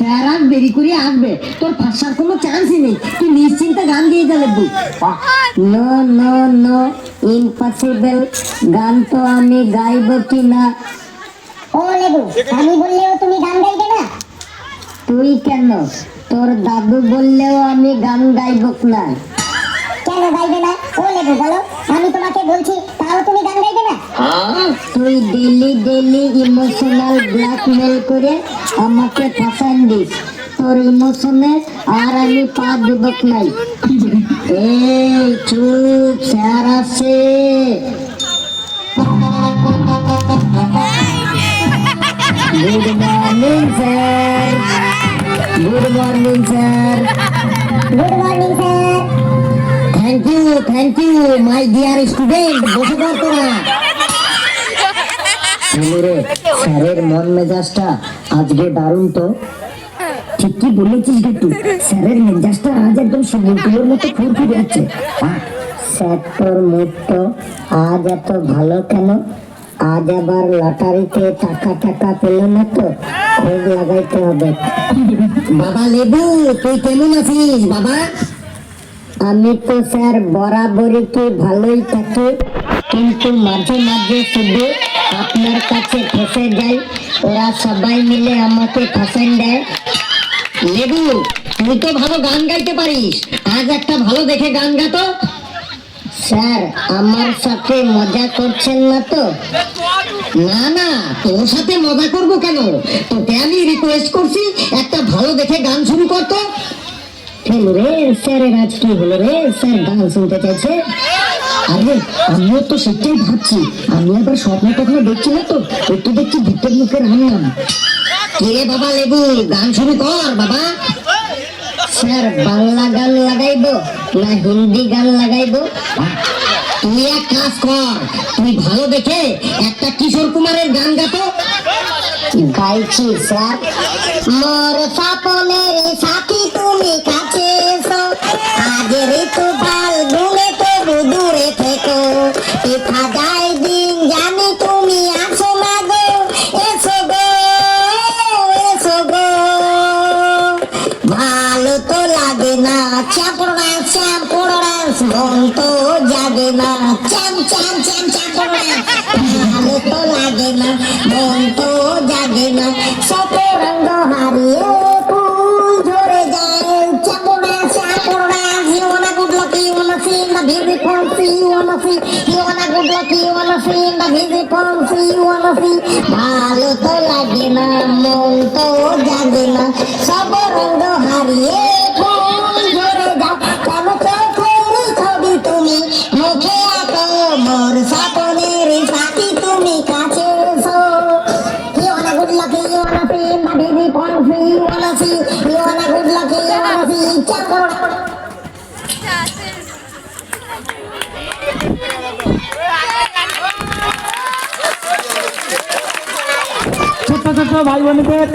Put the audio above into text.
Sir আজ দেরি করে আসবে, তোর ফাঁসার কোনো চান্সই নেই, তুই নিশ্চিন্তে গান গিয়ে যা লেবু। নো নো নো, ইম্পসিবল, গান তো আমি গাইব কি না। ও লেবু, আমি বললেও তুমি গান গাইবে না? তুই কেন, তোর দাদু বললেও আমি গান গাইব না। কেন গাইবে না? ও লেবু বলো, আমি তোমাকে বলছি তাও তুমি গান গাইবে না? তুই ডেলি ডেলি ইমোশনাল ব্ল্যাকমেল করে আমাকে ফাঁসান দিস, তোর ইমোশনে আর আমি পা দেব নাই। এই চুপ, স্যার আছে। Good morning sir. Good morning sir. Good morning sir. Thank you my dear student, বসে পড় তোরা। রে, স্যারের মন মেজাজটা আজকে দারুণ তো। ঠিক কি বলেছিস গেটু, স্যারের মেজাজটা আজ একদম সমুদ্রের মতো ফুরফুরে যাচ্ছে। স্যার তোর মুড তো আজ এত ভালো কেন? আজ আবার লটারিতে টাকা টাকা পেল না তো? খোঁজ লাগাইতে হবে। বাবা লেবু, তুই কেমন আছিস বাবা? আমি তো স্যার বরাবরই তো ভালোই থাকি, কিন্তু মাঝে মাঝে শুধু আপনার কাছে ফেসে যাই, ওরা সবাই মিলে আমাকে ফাঁসান দেয়। লেবু, তুই তো ভালো গান গাইতে পারিস, আজ একটা ভালো দেখে গান গাতো। স্যার আমার সাথে মজা করছেন না তো? না না, তোর সাথে মজা করবো কেন, তোকে আমি রিকোয়েস্ট করছি একটা ভালো দেখে গান শুরু করতো। কেন রে, স্যারের আজ কি হলো রে? স্যার গান শুনতে চাইছে? আরে আমিও তো সেটাই ভাবছি, আমি আবার স্বপ্ন কখনো দেখছি না তো, একটু দেখছি ভূতের মুখে রান্নাম। কে বাবা লেবু, গান শুরু কর বাবা। স্যার বাংলা গান লাগাইবো না হিন্দি গান লাগাইবো? তুই এক কাজ কর, তুই ভালো দেখে একটা কিশোর কুমারের গান গাতো। গাইছি স্যার। মোর স্বপ্নের সাথী তুমি কাছে এসো, আজ ঋতু ভাল ঘুমে তবু দূরে থেকো, পিঠা যায় দিন জানি তুমি আসো না গো, এসো গো এসো গো। ভালো তো লাগে না চাপড়া চাপড়া, মন তো যাবে না চাম চাম চাম চাপড়া। ভালো তো লাগে না, মন তো যাবে না, সতরঙ্গ হারিয়ে ফুল ঝরে যায়। চাপড়া চাপড়া, you wanna good luck, you wanna see the beautiful, see you wanna see, you wanna good luck, you wanna see the beautiful, see you wanna see। ভালো তো লাগে না, মন তো যাবে না, সতরঙ্গ হারিয়ে ফুল ঝরে যায়। কেন চোখের ছবি তুমি মুখে আঁকো, মোর স্বপ্নের সাথী তুমি কাছে এসো। You wanna good luck, you wanna see the beautiful, see you wanna see, you wanna good luck, you wanna see। চাপড়া ছোট্ট ছোট্ট ভাই বোনদের